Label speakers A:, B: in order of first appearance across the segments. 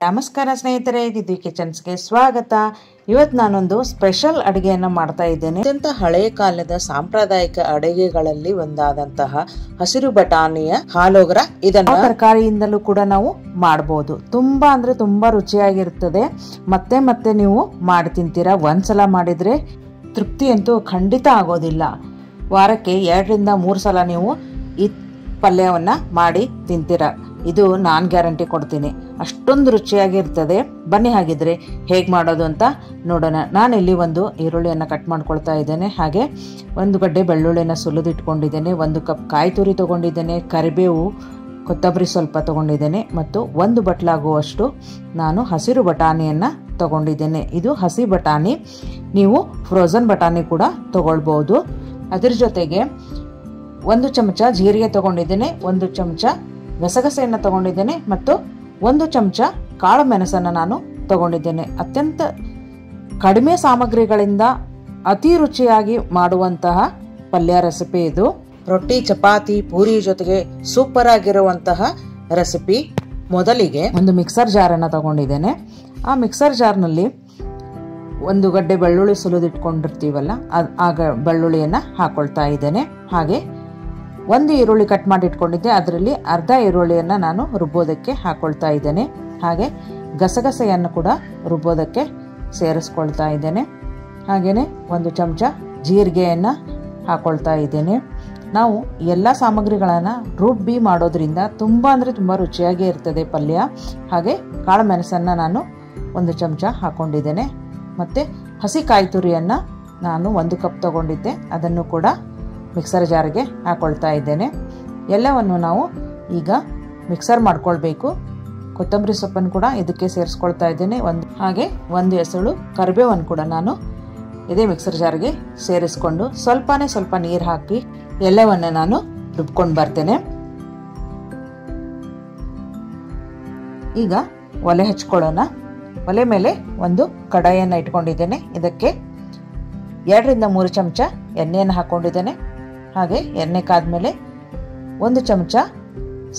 A: ನಮಸ್ಕಾರ ಸ್ನೇಹಿತರೆ, ದಿದಿ ಕಿಚನ್ಸ್ಗೆ ಸ್ವಾಗತ. ಇವತ್ತು ನಾನೊಂದು ಸ್ಪೆಷಲ್ ಅಡುಗೆಯನ್ನು ಮಾಡ್ತಾ ಇದ್ದೇನೆ. ಅತ್ಯಂತ ಹಳೆಯ ಕಾಲದ ಸಾಂಪ್ರದಾಯಿಕ ಅಡುಗೆಗಳಲ್ಲಿ ಒಂದಾದಂತಹ ಹಸಿರು ಬಟಾಣಿಯ ಹಾಲೋಗರ. ಇದನ್ನ ತರಕಾರಿಯಿಂದಲೂ ಕೂಡ ನಾವು ಮಾಡಬಹುದು. ತುಂಬಾ ಅಂದ್ರೆ ತುಂಬಾ ರುಚಿಯಾಗಿರ್ತದೆ. ಮತ್ತೆ ಮತ್ತೆ ನೀವು ಮಾಡಿ ತಿಂತೀರಾ. ಒಂದ್ಸಲ ಮಾಡಿದ್ರೆ ತೃಪ್ತಿ ಅಂತೂ ಖಂಡಿತ ಆಗೋದಿಲ್ಲ. ವಾರಕ್ಕೆ 2 ರಿಂದ 3 ಸಲ ನೀವು ಈ ಪಲ್ಯವನ್ನ ಮಾಡಿ ತಿಂತೀರಾ. ಇದು ನಾನು ಗ್ಯಾರಂಟಿ ಕೊಡ್ತೀನಿ, ಅಷ್ಟೊಂದು ರುಚಿಯಾಗಿರ್ತದೆ. ಬನ್ನಿ ಹಾಗಿದ್ರೆ ಹೇಗೆ ಮಾಡೋದು ಅಂತ ನೋಡೋಣ. ನಾನಿಲ್ಲಿ ಒಂದು ಈರುಳ್ಳಿಯನ್ನು ಕಟ್ ಮಾಡ್ಕೊಳ್ತಾ ಇದ್ದೇನೆ. ಹಾಗೆ 1 ಗಡ್ಡೆ ಬೆಳ್ಳುಳ್ಳಿಯನ್ನು ಸುಲಿದಿಟ್ಕೊಂಡಿದ್ದೇನೆ. 1 ಕಪ್ ಕಾಯಿ ತುರಿ ತೊಗೊಂಡಿದ್ದೇನೆ. ಕರಿಬೇವು, ಕೊತ್ತಂಬರಿ ಸ್ವಲ್ಪ ತೊಗೊಂಡಿದ್ದೇನೆ. ಮತ್ತು 1 ಬಟ್ಲಾಗುವಷ್ಟು ನಾನು ಹಸಿರು ಬಟಾಣಿಯನ್ನು ತೊಗೊಂಡಿದ್ದೇನೆ. ಇದು ಹಸಿ ಬಟಾಣಿ, ನೀವು ಫ್ರೋಝನ್ ಬಟಾಣಿ ಕೂಡ ತೊಗೊಳ್ಬೋದು. ಅದ್ರ ಜೊತೆಗೆ 1 ಚಮಚ ಜೀರಿಗೆ ತೊಗೊಂಡಿದ್ದೇನೆ. 1 ಚಮಚ ಗಸಗಸೆಯನ್ನು ತಗೊಂಡಿದ್ದೇನೆ ಮತ್ತು 1 ಚಮಚ ಕಾಳು ಮೆಣಸನ್ನು ನಾನು ತಗೊಂಡಿದ್ದೇನೆ. ಅತ್ಯಂತ ಕಡಿಮೆ ಸಾಮಗ್ರಿಗಳಿಂದ ಅತಿ ರುಚಿಯಾಗಿ ಮಾಡುವಂತಹ ಪಲ್ಯ ರೆಸಿಪಿ ಇದು. ರೊಟ್ಟಿ, ಚಪಾತಿ, ಪೂರಿ ಜೊತೆಗೆ ಸೂಪರ್ ಆಗಿರುವಂತಹ ರೆಸಿಪಿ. ಮೊದಲಿಗೆ ಒಂದು ಮಿಕ್ಸರ್ ಜಾರನ್ನು ತಗೊಂಡಿದ್ದೇನೆ. ಆ ಮಿಕ್ಸರ್ ಜಾರ್ನಲ್ಲಿ 1 ಗಡ್ಡೆ ಬೆಳ್ಳುಳ್ಳಿ ಸುಲಿದಿಟ್ಕೊಂಡಿರ್ತೀವಲ್ಲ, ಆಗ ಬೆಳ್ಳುಳ್ಳಿಯನ್ನು ಹಾಕೊಳ್ತಾ ಇದ್ದೇನೆ. ಹಾಗೆ 1 ಈರುಳ್ಳಿ ಕಟ್ ಮಾಡಿ ಇಟ್ಕೊಂಡಿದ್ದೆ, ಅದರಲ್ಲಿ ಅರ್ಧ ಈರುಳ್ಳಿಯನ್ನು ನಾನು ರುಬ್ಬೋದಕ್ಕೆ ಹಾಕೊಳ್ತಾ ಇದ್ದೇನೆ. ಹಾಗೆ ಗಸಗಸೆಯನ್ನು ಕೂಡ ರುಬ್ಬೋದಕ್ಕೆ ಸೇರಿಸ್ಕೊಳ್ತಾ ಇದ್ದೇನೆ. ಹಾಗೆಯೇ 1 ಚಮಚ ಜೀರಿಗೆಯನ್ನು ಹಾಕೊಳ್ತಾ ಇದ್ದೇನೆ. ನಾವು ಎಲ್ಲ ಸಾಮಗ್ರಿಗಳನ್ನು ರುಬ್ಬಿ ಮಾಡೋದ್ರಿಂದ ತುಂಬ ಅಂದರೆ ತುಂಬ ರುಚಿಯಾಗಿ ಇರ್ತದೆ ಪಲ್ಯ. ಹಾಗೆ ಕಾಳು ಮೆಣಸನ್ನು ನಾನು 1 ಚಮಚ ಹಾಕ್ಕೊಂಡಿದ್ದೇನೆ. ಮತ್ತು ಹಸಿ ಕಾಯಿ ತುರಿಯನ್ನು ನಾನು 1 ಕಪ್ ತಗೊಂಡಿದ್ದೆ, ಅದನ್ನು ಕೂಡ ಮಿಕ್ಸರ್ ಜಾರ್ಗೆ ಹಾಕೊಳ್ತಾ ಇದ್ದೇನೆ. ಎಲ್ಲವನ್ನು ನಾವು ಈಗ ಮಿಕ್ಸರ್ ಮಾಡ್ಕೊಳ್ಬೇಕು. ಕೊತ್ತಂಬರಿ ಸೊಪ್ಪನ್ನು ಕೂಡ ಇದಕ್ಕೆ ಸೇರಿಸ್ಕೊಳ್ತಾ ಇದ್ದೇನೆ. ಹಾಗೆ 1 ಎಸಳು ಕರಿಬೇವನ್ನು ಕೂಡ ನಾನು ಇದೇ ಮಿಕ್ಸರ್ ಜಾರ್ಗೆ ಸೇರಿಸ್ಕೊಂಡು ಸ್ವಲ್ಪ ನೀರು ಹಾಕಿ ಎಲ್ಲವನ್ನು ನಾನು ರುಬ್ಕೊಂಡು ಬರ್ತೇನೆ. ಈಗ ಒಲೆ ಹಚ್ಕೊಳ್ಳೋಣ. ಒಲೆ ಮೇಲೆ ಒಂದು ಕಡಾಯಿಯನ್ನು ಇಟ್ಕೊಂಡಿದ್ದೇನೆ. ಇದಕ್ಕೆ 2 ರಿಂದ 3 ಚಮಚ ಎಣ್ಣೆಯನ್ನು ಹಾಕ್ಕೊಂಡಿದ್ದೇನೆ. ಹಾಗೆ ಎಣ್ಣೆ ಕಾದ್ಮೇಲೆ 1 ಚಮಚ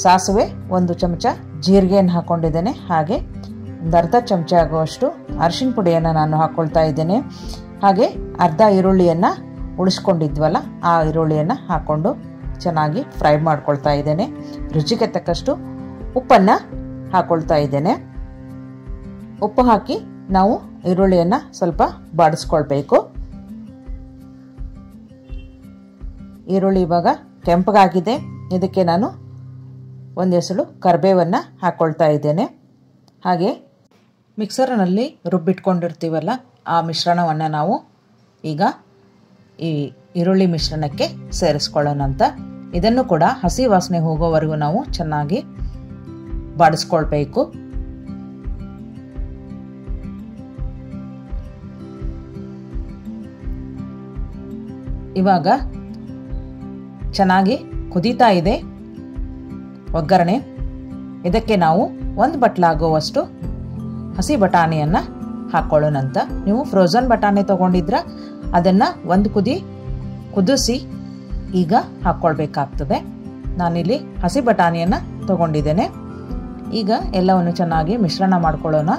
A: ಸಾಸಿವೆ, 1 ಚಮಚ ಜೀರಿಗೆಯನ್ನು ಹಾಕ್ಕೊಂಡಿದ್ದೇನೆ. ಹಾಗೆ 1/2 ಚಮಚ ಆಗುವಷ್ಟು ಅರಿಶಿನ ಪುಡಿಯನ್ನು ನಾನು ಹಾಕ್ಕೊಳ್ತಾ ಇದ್ದೇನೆ. ಹಾಗೆ ಅರ್ಧ ಈರುಳ್ಳಿಯನ್ನು ಉಳಿಸ್ಕೊಂಡಿದ್ವಲ್ಲ, ಆ ಈರುಳ್ಳಿಯನ್ನು ಹಾಕ್ಕೊಂಡು ಚೆನ್ನಾಗಿ ಫ್ರೈ ಮಾಡ್ಕೊಳ್ತಾ ಇದ್ದೇನೆ. ರುಚಿಗೆ ತಕ್ಕಷ್ಟು ಉಪ್ಪನ್ನು ಹಾಕ್ಕೊಳ್ತಾ ಇದ್ದೇನೆ. ಉಪ್ಪು ಹಾಕಿ ನಾವು ಈರುಳ್ಳಿಯನ್ನು ಸ್ವಲ್ಪ ಬಾಡಿಸ್ಕೊಳ್ಬೇಕು. ಈರುಳ್ಳಿ ಇವಾಗ ಕೆಂಪಗಾಗಿದೆ. ಇದಕ್ಕೆ ನಾನು 1 ಎಸಳು ಕರಿಬೇವನ್ನು ಹಾಕ್ಕೊಳ್ತಾ ಇದ್ದೇನೆ. ಹಾಗೆ ಮಿಕ್ಸರ್ನಲ್ಲಿ ರುಬ್ಬಿಟ್ಕೊಂಡಿರ್ತೀವಲ್ಲ, ಆ ಮಿಶ್ರಣವನ್ನು ನಾವು ಈಗ ಈ ಈರುಳ್ಳಿ ಮಿಶ್ರಣಕ್ಕೆ ಸೇರಿಸ್ಕೊಳ್ಳೋಣ ಅಂತ. ಇದನ್ನು ಕೂಡ ಹಸಿ ವಾಸನೆ ಹೋಗೋವರೆಗೂ ನಾವು ಚೆನ್ನಾಗಿ ಬಾಡಿಸ್ಕೊಳ್ಬೇಕು. ಇವಾಗ ಚೆನ್ನಾಗಿ ಕುದೀತಾ ಇದೆ ಒಗ್ಗರಣೆ. ಇದಕ್ಕೆ ನಾವು 1 ಬಟ್ಲಾಗುವಷ್ಟು ಹಸಿ ಬಟಾಣಿಯನ್ನು ಹಾಕ್ಕೊಳ್ಳೋಣಂತ. ನೀವು ಫ್ರೋಝನ್ ಬಟಾಣಿ ತೊಗೊಂಡಿದ್ರೆ ಅದನ್ನು 1 ಕುದಿಸಿ ಈಗ ಹಾಕ್ಕೊಳ್ಬೇಕಾಗ್ತದೆ. ನಾನಿಲ್ಲಿ ಹಸಿ ಬಟಾಣಿಯನ್ನು ತೊಗೊಂಡಿದ್ದೇನೆ. ಈಗ ಎಲ್ಲವನ್ನು ಚೆನ್ನಾಗಿ ಮಿಶ್ರಣ ಮಾಡ್ಕೊಳ್ಳೋಣ.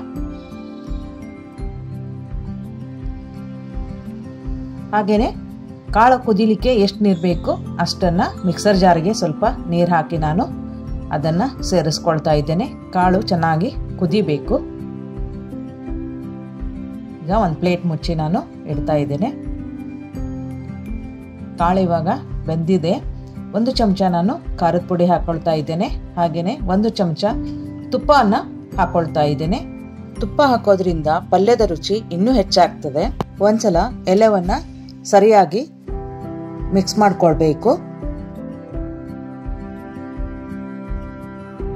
A: ಹಾಗೆಯೇ ಕಾಳು ಕುದಿಲಿಕ್ಕೆ ಎಷ್ಟು ನೀರು ಬೇಕು ಅಷ್ಟನ್ನು ಮಿಕ್ಸರ್ ಜಾರಿಗೆ ಸ್ವಲ್ಪ ನೀರು ಹಾಕಿ ನಾನು ಅದನ್ನು ಸೇರಿಸ್ಕೊಳ್ತಾ ಇದ್ದೇನೆ. ಕಾಳು ಚೆನ್ನಾಗಿ ಕುದಿಬೇಕು. ಈಗ 1 ಪ್ಲೇಟ್ ಮುಚ್ಚಿ ನಾನು ಇಡ್ತಾ ಇದ್ದೇನೆ. ಕಾಳು ಇವಾಗ ಬೆಂದಿದೆ. 1 ಚಮಚ ನಾನು ಖಾರದ ಪುಡಿ ಹಾಕ್ಕೊಳ್ತಾ ಇದ್ದೇನೆ. ಹಾಗೆಯೇ 1 ಚಮಚ ತುಪ್ಪವನ್ನು ಹಾಕ್ಕೊಳ್ತಾ ಇದ್ದೇನೆ. ತುಪ್ಪ ಹಾಕೋದ್ರಿಂದ ಪಲ್ಯದ ರುಚಿ ಇನ್ನೂ ಹೆಚ್ಚಾಗ್ತದೆ. ಒಂದ್ಸಲ ಎಲ್ಲವನ್ನ ಸರಿಯಾಗಿ ಮಿಕ್ಸ್ ಮಾಡ್ಕೊಳ್ಬೇಕು.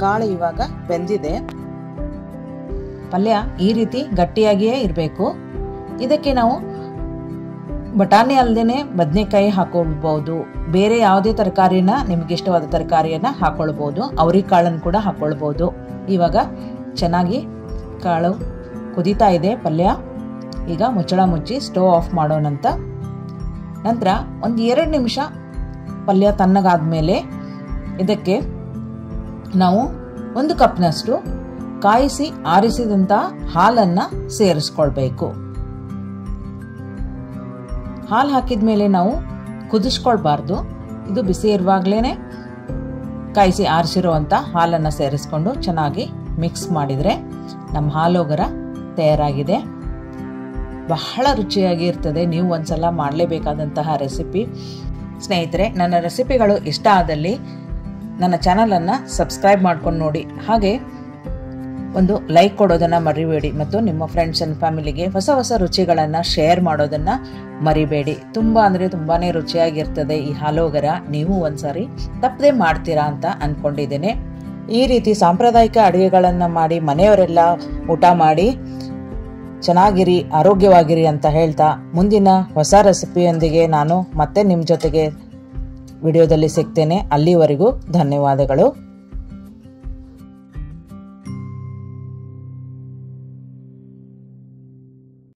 A: ಕಾಳು ಇವಾಗ ಬೆಂದಿದೆ. ಪಲ್ಯ ಈ ರೀತಿ ಗಟ್ಟಿಯಾಗಿಯೇ ಇರಬೇಕು. ಇದಕ್ಕೆ ನಾವು ಬಟಾಣಿ ಅಲ್ಲದೇನೆ ಬದನೆಕಾಯಿ ಹಾಕೊಳ್ಬಹುದು. ಬೇರೆ ಯಾವುದೇ ತರಕಾರಿನ, ನಿಮ್ಗೆ ಇಷ್ಟವಾದ ತರಕಾರಿಯನ್ನ ಹಾಕೊಳ್ಬಹುದು. ಅವರೆಕಾಳನ್ನು ಕೂಡ ಹಾಕೊಳ್ಬಹುದು. ಇವಾಗ ಚೆನ್ನಾಗಿ ಕಾಳು ಕುದೀತಾ ಇದೆ ಪಲ್ಯ. ಈಗ ಮುಚ್ಚಳ ಮುಚ್ಚಿ ಸ್ಟವ್ ಆಫ್ ಮಾಡೋಣಂತ. ನಂತರ 1-2 ನಿಮಿಷ ಪಲ್ಯ ತಣ್ಣಗಾದ್ಮೇಲೆ ಇದಕ್ಕೆ ನಾವು 1 ಕಪ್ನಷ್ಟು ಕಾಯಿಸಿ ಆರಿಸಿದಂತ ಹಾಲನ್ನ ಸೇರಿಸ್ಕೊಳ್ಬೇಕು. ಹಾಲು ಹಾಕಿದ ಮೇಲೆ ನಾವು ಕುದಿಸ್ಕೊಳ್ಬಾರ್ದು. ಇದು ಬಿಸಿ ಇರುವಾಗ್ಲೇನೆ ಕಾಯಿಸಿ ಆರಿಸಿರುವಂತ ಹಾಲನ್ನ ಸೇರಿಸ್ಕೊಂಡು ಚೆನ್ನಾಗಿ ಮಿಕ್ಸ್ ಮಾಡಿದ್ರೆ ನಮ್ಮ ಹಾಲೋಗರ ತಯಾರಾಗಿದೆ. ಬಹಳ ರುಚಿಯಾಗಿ ಇರ್ತದೆ. ನೀವು ಒಂದ್ಸಲ ಮಾಡಲೇಬೇಕಾದಂತಹ ರೆಸಿಪಿ. ಸ್ನೇಹಿತರೆ, ನನ್ನ ರೆಸಿಪಿಗಳು ಇಷ್ಟ ಆದಲ್ಲಿ ನನ್ನ ಚಾನಲನ್ನು ಸಬ್ಸ್ಕ್ರೈಬ್ ಮಾಡ್ಕೊಂಡು ನೋಡಿ. ಹಾಗೆ ಒಂದು ಲೈಕ್ ಕೊಡೋದನ್ನು ಮರಿಬೇಡಿ ಮತ್ತು ನಿಮ್ಮ ಫ್ರೆಂಡ್ಸ್ ಆ್ಯಂಡ್ ಫ್ಯಾಮಿಲಿಗೆ ಹೊಸ ಹೊಸ ರುಚಿಗಳನ್ನು ಶೇರ್ ಮಾಡೋದನ್ನು ಮರಿಬೇಡಿ. ತುಂಬಾ ರುಚಿಯಾಗಿರ್ತದೆ ಈ ಹಾಲೋಗರ. ನೀವು ಒಂದ್ಸಾರಿ ತಪ್ಪದೆ ಮಾಡ್ತೀರಾ ಅಂತ ಅಂದ್ಕೊಂಡಿದ್ದೇನೆ. ಈ ರೀತಿ ಸಾಂಪ್ರದಾಯಿಕ ಅಡುಗೆಗಳನ್ನು ಮಾಡಿ ಮನೆಯವರೆಲ್ಲ ಊಟ ಮಾಡಿ ಚೆನ್ನಾಗಿರಿ, ಆರೋಗ್ಯವಾಗಿರಿ ಅಂತ ಹೇಳ್ತಾ ಮುಂದಿನ ಹೊಸ ರೆಸಿಪಿಯೊಂದಿಗೆ ನಾನು ಮತ್ತೆ ನಿಮ್ಮ ಜೊತೆಗೆ ವಿಡಿಯೋದಲ್ಲಿ ಸಿಗ್ತೇನೆ. ಅಲ್ಲಿವರೆಗೂ ಧನ್ಯವಾದಗಳು.